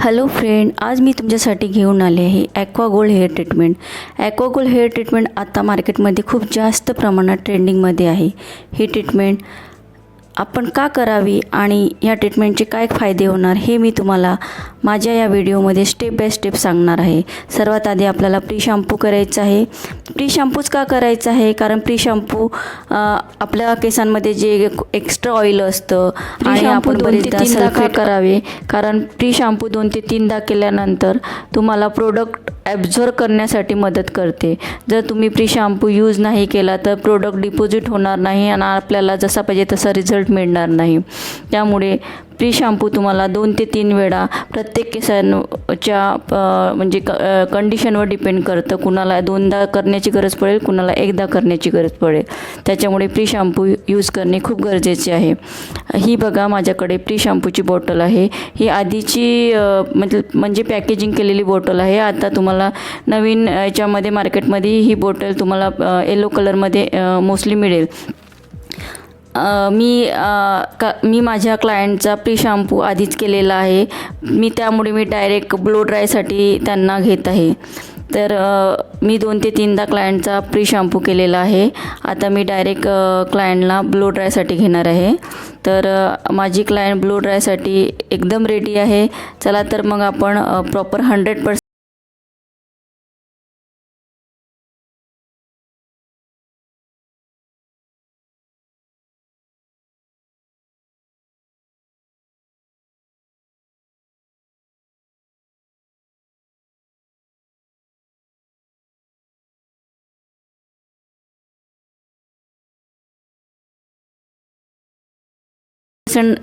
Hello friend, आज मी तुमच्यासाठी घेऊन आले आहे aqua gold hair treatment. Aqua gold hair treatment आता मार्केटमध्ये खूप जास्त प्रमाणात ट्रेंडिंगमध्ये आहे. ही ट्रीटमेंट आपण का करावी आणि ह्या ट्रीटमेंटचे काय फायदे होणार हे मी तुम्हाला माझ्या या व्हिडिओमध्ये स्टेप बाय स्टेप सांगणार आहे. सर्वात आधी आपल्याला प्री शॅम्पू करायचं आहे. प्री शॅम्पूच का करायचं आहे? कारण प्री शॅम्पू आपल्या केसांमध्ये जे एक्स्ट्रा ऑइल असतं आणि आपण बरेचदा सल्फेट करावे. कारण प्री शॅम्पू 2 ते 3दा केल्यानंतर तुम्हाला प्रोडक्ट ॲब्झॉर्ब करण्यासाठी मदत करते. जर तुम्ही प्री शॅम्पू यूज नाही केला तर प्रोडक्ट डिपॉझिट होणार नाही आणि आपल्याला जसा पाहिजे तसा रिझल्ट मिळणार नाही. त्यामुळे प्री शॅम्पू तुम्हाला 2 ते 3 वेळा प्रत्येक केसांच्या म्हणजे कंडिशनवर डिपेंड करतं. कुणाला 2दा करण्याची गरज पडेल, कुणाला 1दा करण्याची गरज पडेल. त्याच्यामुळे प्री शॅम्पू यूज करणे खूप गरजेचे आहे. ही बघा माझ्याकडे प्री शॅम्पूची बॉटल आहे. ही आधीची म्हणजे पॅकेजिंग केलेली बॉटल आहे. आता तुम्हाला नवीन याच्यामध्ये मार्केटमध्ये ही बॉटल तुम्हाला येलो कलरमध्ये मोस्टली मिळेल. मी माझ्या क्लायंटचा प्री शॅम्पू आधीच केलेला आहे. त्यामुळे मी डायरेक्ट ब्लो ड्रायसाठी त्यांना घेत आहे. तर मी 2 ते 3दा क्लायंटचा प्री शॅम्पू केलेला आहे. आता मी डायरेक्ट क्लायंटला ब्लो ड्रायसाठी घेणार आहे. तर माझी क्लायंट ब्लो ड्रायसाठी एकदम रेडी आहे. चला तर मग आपण प्रॉपर 100%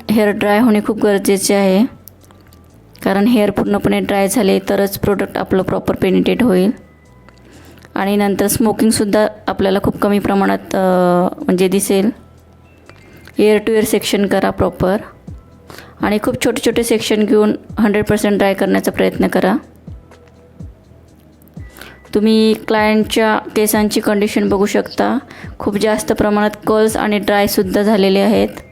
हेअर ड्राय होणे खूप गरजेचे आहे. कारण हेअर पूर्णपणे ड्राय झाले तरच प्रोडक्ट आपलं प्रॉपर पेनिट्रेट होईल. आणि नंतर स्मोकिंगसुद्धा आपल्याला खूप कमी प्रमाणात म्हणजे दिसेल. एअर टू एअर सेक्शन करा प्रॉपर आणि खूप छोटे छोटे सेक्शन घेऊन 100% ड्राय करण्याचा प्रयत्न करा. तुम्ही क्लायंटच्या केसांची कंडिशन बघू शकता. खूप जास्त प्रमाणात कर्ल्स आणि ड्रायसुद्धा झालेले आहेत.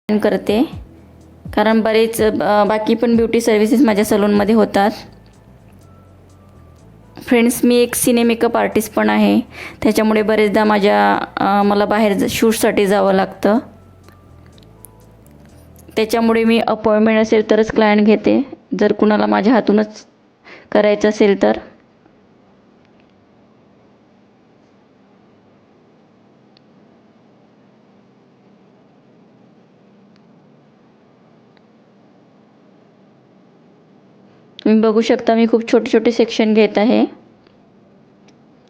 करते कारण बरेच बाकी पण ब्युटी सर्व्हिसेस माझ्या सलूनमध्ये होतात. फ्रेंड्स, मी एक सिने मेकअप आर्टिस्ट पण आहे. त्याच्यामुळे बरेचदा मला बाहेर शूटसाठी जावं लागतं. त्याच्यामुळे मी अपॉइंटमेंट असेल तरच क्लायंट घेते. जर कुणाला माझ्या हातूनच करायचं असेल तर. तुम्ही बघू शकता मी खूप छोटे छोटे सेक्शन घेत आहे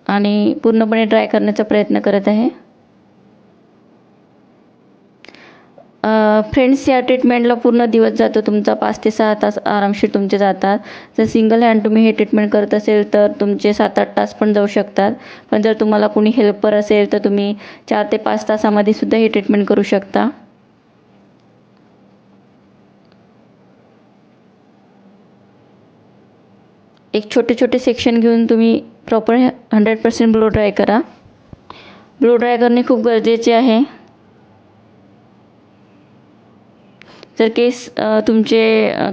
आणि पूर्णपणे ड्राय करण्याचा प्रयत्न करत आहे. फ्रेंड्स, या ट्रीटमेंटला पूर्ण दिवस जातो तुमचा, 5 ते 6 तास आरामशीर तुमचे जातात. जर सिंगल हँड तुम्ही हे ट्रीटमेंट करत असेल तर तुमचे 7-8 तास पण जाऊ शकतात. पण जर तुम्हाला कोणी हेल्पर असेल तर तुम्ही 4 ते 5 तासामध्ये सुद्धा ही ट्रीटमेंट करू शकता. एक छोटे छोटे सेक्शन घेऊन तुम्ही प्रॉपर 100% ब्लो ड्राय करा. ब्लो ड्राय करणे खूप गरजेचे आहे. जर केस तुमचे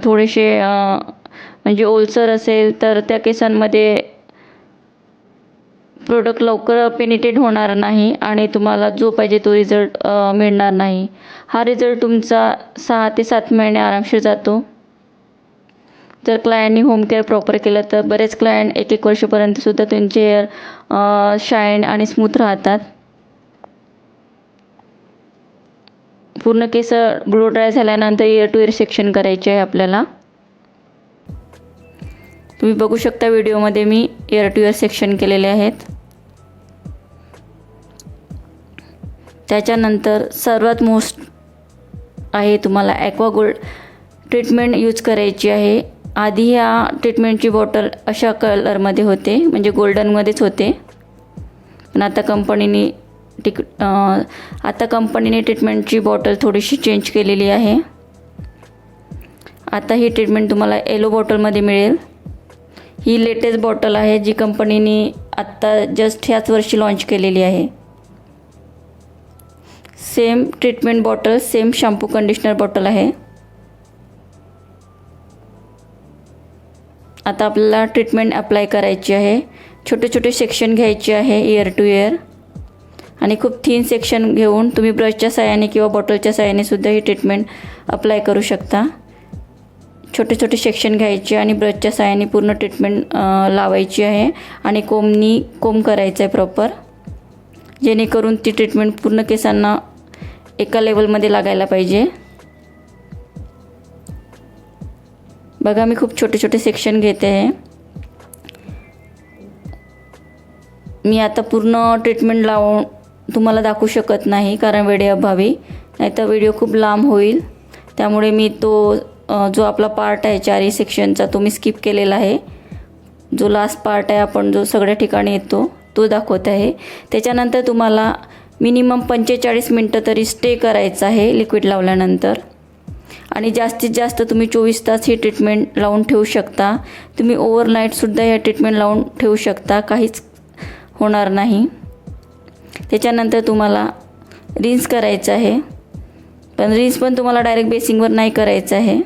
थोडेसे म्हणजे ओलसर असेल तर त्या केसांमध्ये प्रोडक्ट लवकर पेनिट्रेट होणार नाही आणि तुम्हाला जो पाहिजे तो रिझल्ट मिळणार नाही. हा रिझल्ट तुमचा 6 ते 7 महिने आरामशीर जातो. जर क्लायंटनी होम केअर प्रॉपर केलं तर बरेच क्लायंट 1-1 वर्षापर्यंतसुद्धा त्यांचे हेअर शाईन आणि स्मूथ राहतात. पूर्ण केस ब्लो ड्राय झाल्यानंतर इयर टू इयर सेक्शन करायचे आहे आपल्याला. तुम्ही बघू शकता व्हिडिओमध्ये मी इयर टू इयर सेक्शन केलेले आहेत. त्याच्यानंतर सर्वात मोस्ट आहे, तुम्हाला ॲक्वा गोल्ड ट्रीटमेंट यूज करायची आहे. आधी ह्या ट्रीटमेंटची बॉटल अशा कलरमध्ये होते, म्हणजे गोल्डनमध्येच होते. पण आता कंपनीने ट्रीटमेंटची बॉटल थोडीशी चेंज केलेली आहे. आता ही ट्रीटमेंट तुम्हाला येलो बॉटलमध्ये मिळेल. ही लेटेस्ट बॉटल आहे जी कंपनीने आत्ता जस्ट ह्याच वर्षी लॉन्च केलेली आहे. Same treatment bottle, same shampoo conditioner bottle आहे. आता आपल्याला ट्रीटमेंट अप्लाय करायची आहे. छोटे छोटे सेक्शन घ्यायचे आहे इयर टू इयर, आणि खूप थिन सेक्शन घेऊन तुम्ही ब्रशच्या साहाय्याने किंवा बॉटलच्या साहाय्याने सुद्धा ही ट्रीटमेंट अप्लाय करू शकता. छोटे छोटे सेक्शन घ्यायचे आणि ब्रशच्या साहाय्याने पूर्ण ट्रीटमेंट लावायची आहे आणि कोम करायचं आहे प्रॉपर, जेणेकरून ती ट्रीटमेंट पूर्ण केसांना एका लेवलमध्ये लागायला पाहिजे. बघा, मी खूप छोटे छोटे सेक्शन घेते आहे. मी आता पूर्ण ट्रीटमेंट लावून तुम्हाला दाखवू शकत नाही कारण वेळेअभावी, नाहीतर व्हिडिओ खूप लांब होईल. त्यामुळे मी तो जो आपला पार्ट आहे 4 सेक्शनचा तो मी स्किप केलेला आहे. जो लास्ट पार्ट आहे, आपण जो सगळ्या ठिकाणी येतो तो दाखवत आहे. त्याच्यानंतर तुम्हाला मिनिमम 45 मिनटं तरी स्टे करायचं आहे लिक्विड लावल्यानंतर, आणि जास्तीत जास्त तुम्ही 24 तास ही ट्रीटमेंट लावून ठेवू शकता. तुम्ही ओव्हरनाईटसुद्धा ह्या ट्रीटमेंट लावून ठेवू शकता, काहीच होणार नाही. त्याच्यानंतर तुम्हाला रिन्स करायचं आहे, पण रिन्स पण तुम्हाला डायरेक्ट बेसिंगवर नाही करायचं आहे.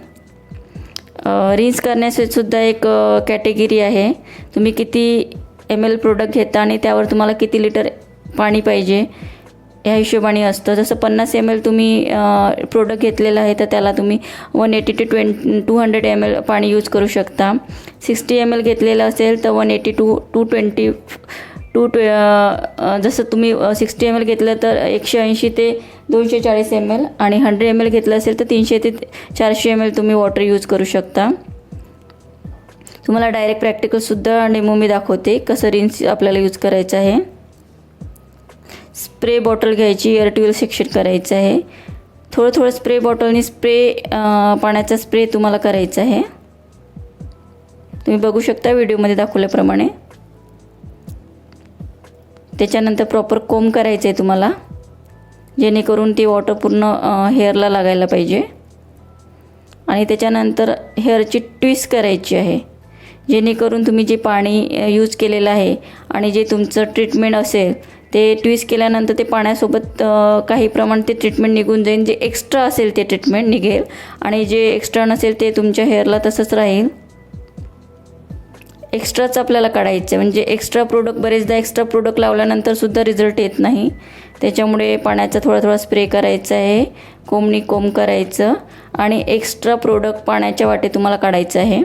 रिन्स करण्यासाठी सुद्धा एक कॅटेगरी आहे. तुम्ही किती ml प्रोडक्ट घेता आणि त्यावर तुम्हाला किती लिटर पाणी पाहिजे ह्या हिशोबाने असतं. जसं 50 ml तुम्ही प्रोडक्ट घेतलेलं आहे तर त्याला तुम्ही 180 ते 200 ml पाणी यूज करू शकता. 60 ml घेतलेलं असेल तर 180 to 220 जसं तुम्ही 60 ml घेतलं तर 180 ते 240 ml, आणि 100 ml घेतलं असेल तर 300 ते 400 ml तुम्ही वॉटर यूज करू शकता. तुम्हाला डायरेक्ट प्रॅक्टिकलसुद्धा डेमो मी दाखवते कसं रिन्स आपल्याला यूज करायचं आहे. स्प्रे बॉटल घ्यायची, इयर टू इयर सेक्शन करायचं आहे. थोडं थोडं स्प्रे बॉटलनी पाण्याचा स्प्रे तुम्हाला करायचा आहे. तुम्ही बघू शकता व्हिडिओमध्ये दाखवल्याप्रमाणे. त्याच्यानंतर प्रॉपर कोम करायचं आहे तुम्हाला, जेणेकरून ती वॉटर पूर्ण हेअरला लागायला पाहिजे. आणि त्याच्यानंतर हेअरची ट्विस्ट करायची आहे, जेणेकरून तुम्ही जे पाणी यूज केलेलं आहे आणि जे तुमचं ट्रीटमेंट असेल ते ट्विस्ट केल्यानंतर ते पाण्यासोबत काही प्रमाण ते ट्रीटमेंट निघून जाईल. जे एक्स्ट्रा असेल ते ट्रीटमेंट निघेल आणि जे एक्स्ट्रा नसेल ते तुमच्या हेअरला तसंच राहील. एक्स्ट्राच आपल्याला काढायचं आहे, म्हणजे बरेचदा एक्स्ट्रा प्रोडक्ट लावल्यानंतरसुद्धा रिझल्ट येत नाही. त्याच्यामुळे पाण्याचा थोडा थोडा स्प्रे करायचा आहे, कोम करायचं आणि एक्स्ट्रा प्रोडक्ट पाण्याच्या वाटे तुम्हाला काढायचं आहे.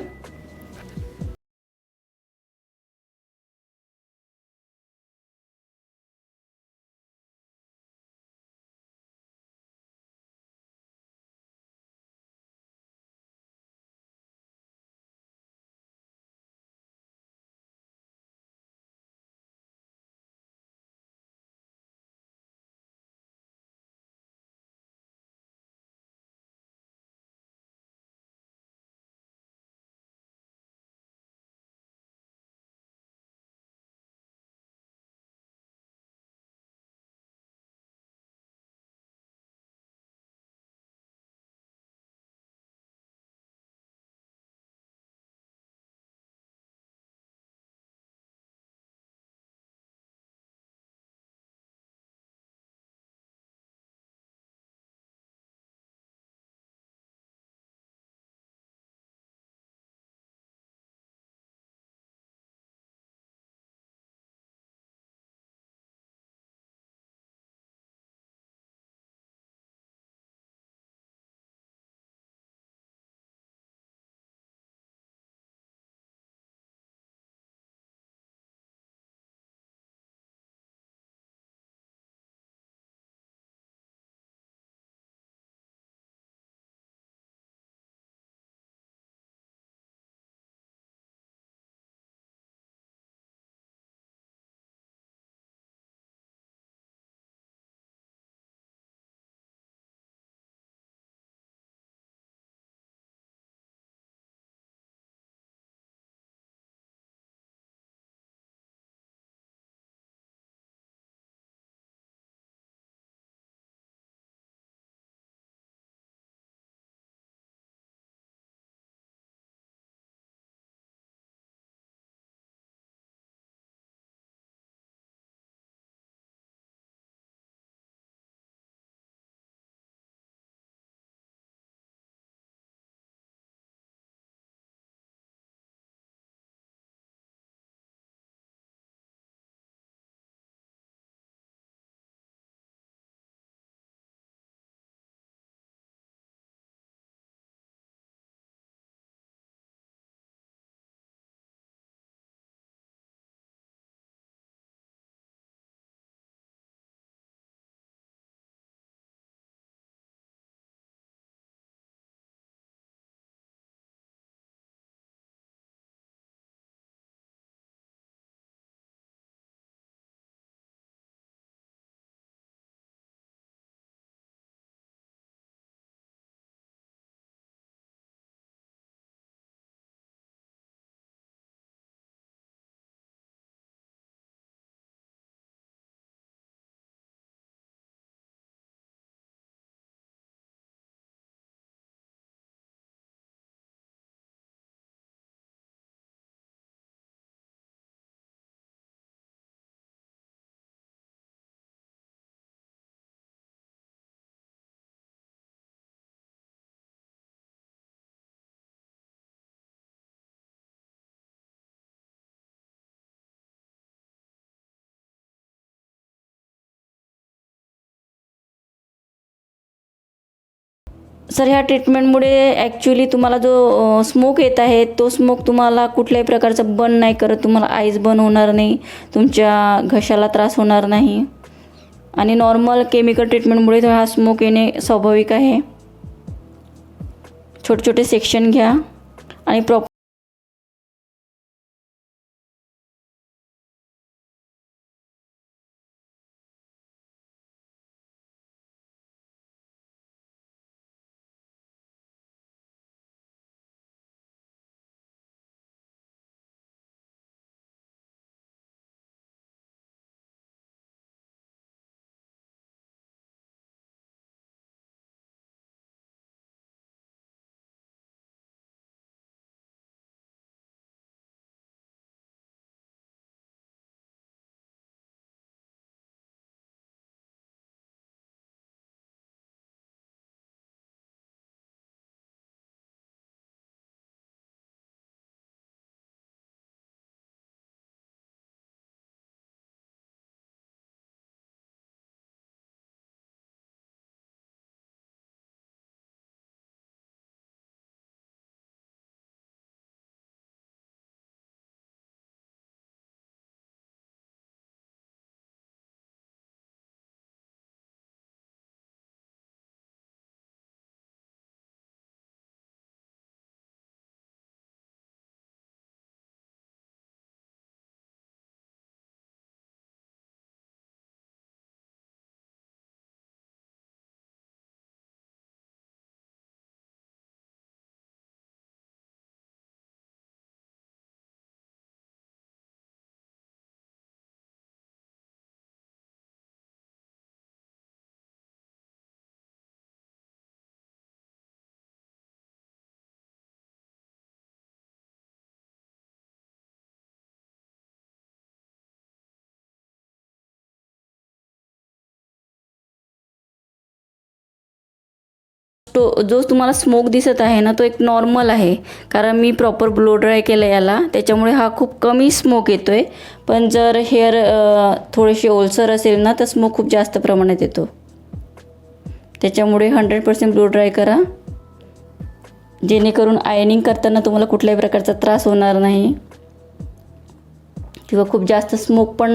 सर ह्या ट्रीटमेंटमुळे ॲक्च्युली तुम्हाला जो स्मोक येत आहे तो स्मोक तुम्हाला कुठल्याही प्रकारचा बर्न नाही करत. तुम्हाला आईज बर्न होणार नाही, तुमच्या घशाला त्रास होणार नाही आणि नॉर्मल केमिकल ट्रीटमेंटमुळे हा स्मोक येणे स्वाभाविक आहे. छोटे छोटे सेक्शन घ्या आणि प्रॉपर तो जो तुम्हाला स्मोक दिसत आहे ना तो एक नॉर्मल आहे, कारण मी प्रॉपर ब्लो ड्राय केलं याला, त्याच्यामुळे हा खूप कमी स्मोक येतो आहे. पण जर हेअर थोडेसे ओलसर असेल ना तर स्मोक खूप जास्त प्रमाणात येतो. त्याच्यामुळे 100% ब्लो ड्राय करा, जेणेकरून आयनिंग करताना तुम्हाला कुठल्याही प्रकारचा त्रास होणार नाही किंवा खूप जास्त स्मोक पण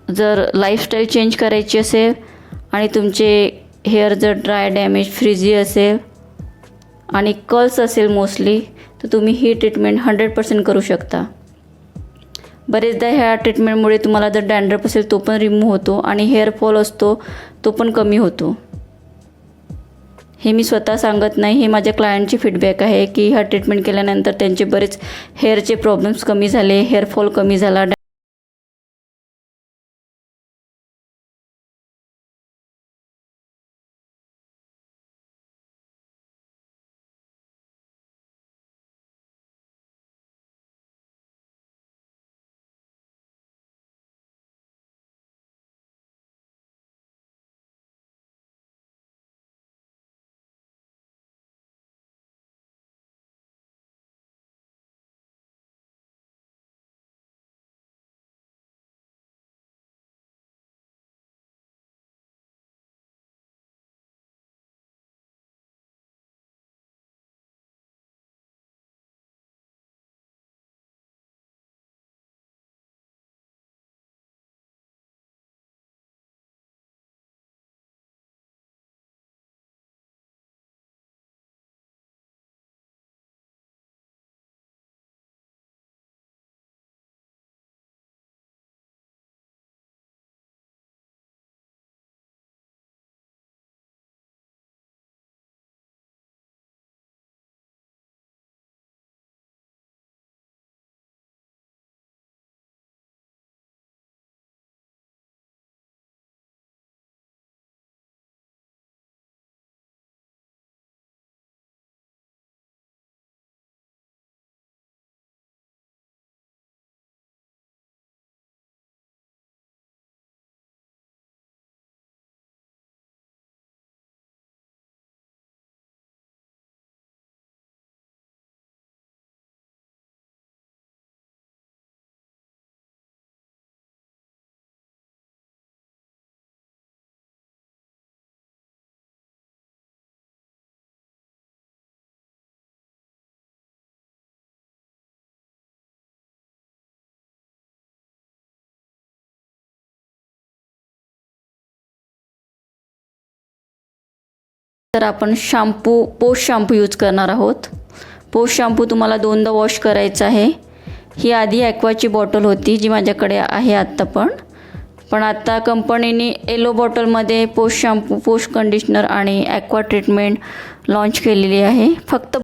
जर लाईफस्टाईल चेंज करायची असेल आणि तुमचे हेअर जर ड्राय डॅमेज फ्रिझी असेल आणि कर्ल्स असेल मोस्टली, तर तुम्ही ही ट्रीटमेंट 100% करू शकता. बरेचदा ह्या ट्रीटमेंटमुळे तुम्हाला जर डॅन्ड्रफ असेल तो पण रिमूव्ह होतो आणि हेअर फॉल असतो तो पण कमी होतो. हे मी स्वतः सांगत नाही, हे माझ्या क्लायंटची फीडबॅक आहे की ह्या ट्रीटमेंट केल्यानंतर त्यांचे बरेच हेअरचे प्रॉब्लेम्स कमी झाले, हेअर फॉल कमी झाला. तर आपण पोस्ट शॅम्पू यूज करणार आहोत. पोस्ट शॅम्पू तुम्हाला 2दा वॉश करायचा आहे. ही आधी ॲक्वाची बॉटल होती जी माझ्याकडे आहे आत्ता पण आता कंपनीने येलो बॉटलमध्ये पोस्ट शॅम्पू, पोस्ट कंडिशनर आणि ॲक्वा ट्रीटमेंट लॉन्च केलेली आहे. फक्त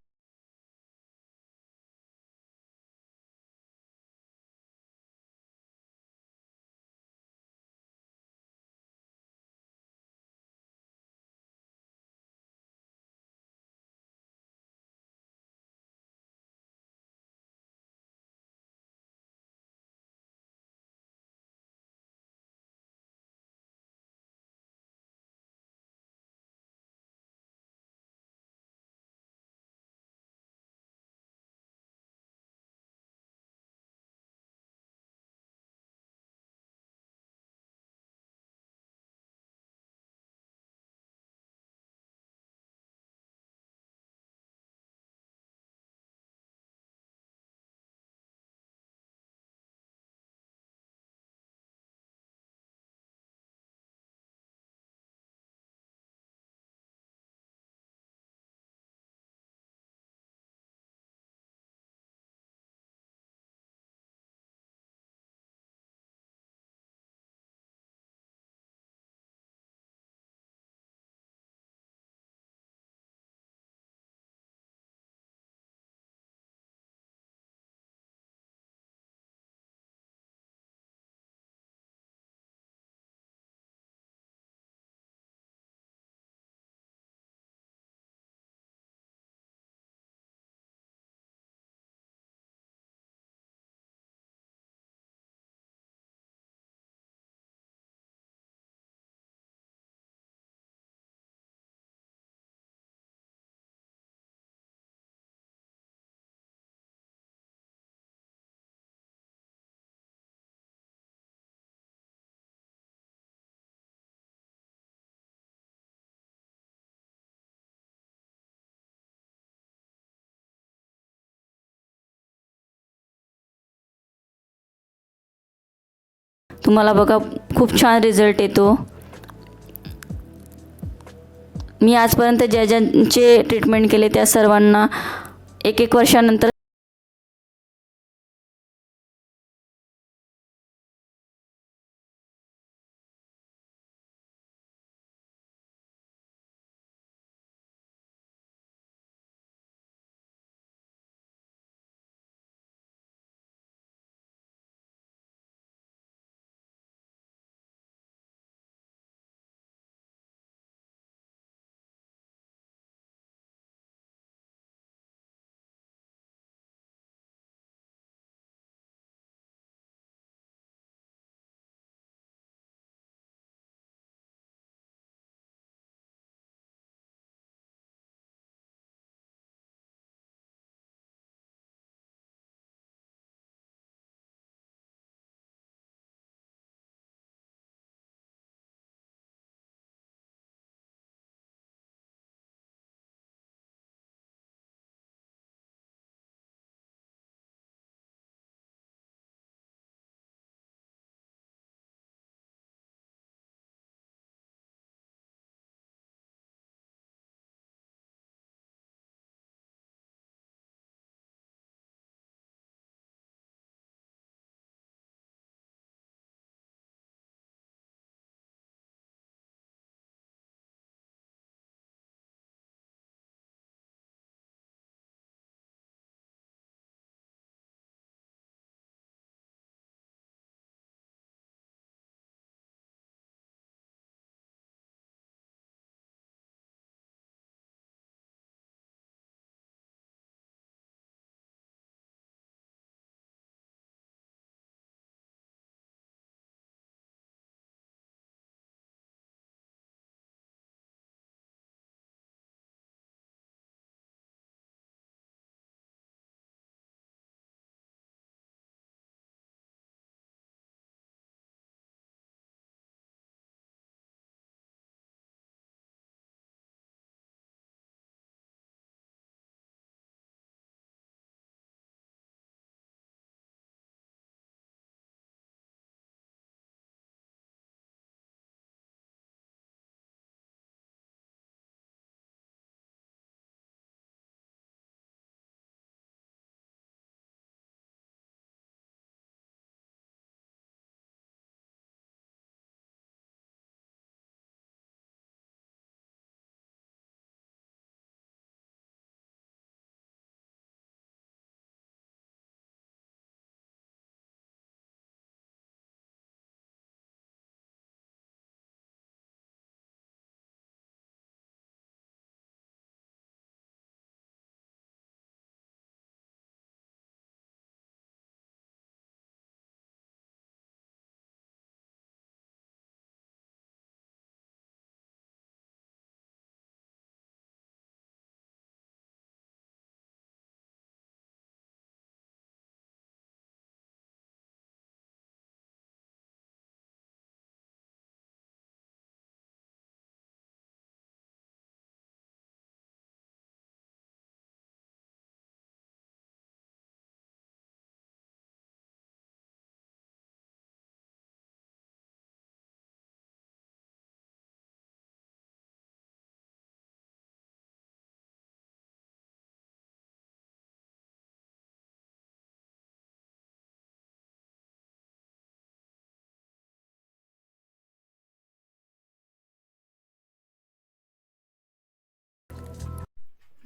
तुम्हाला बघा खूप छान रिझल्ट येतो. मी आजपर्यंत ज्यांचे ट्रीटमेंट केले त्या सर्वांना 1-1 वर्षानंतर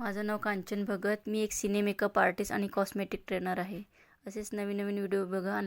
माझं नाव कांचन भगत. मी एक सिने मेकअप आर्टिस्ट आणि कॉस्मेटिक ट्रेनर आहे. असेच नवीन नवीन व्हिडिओ बघा.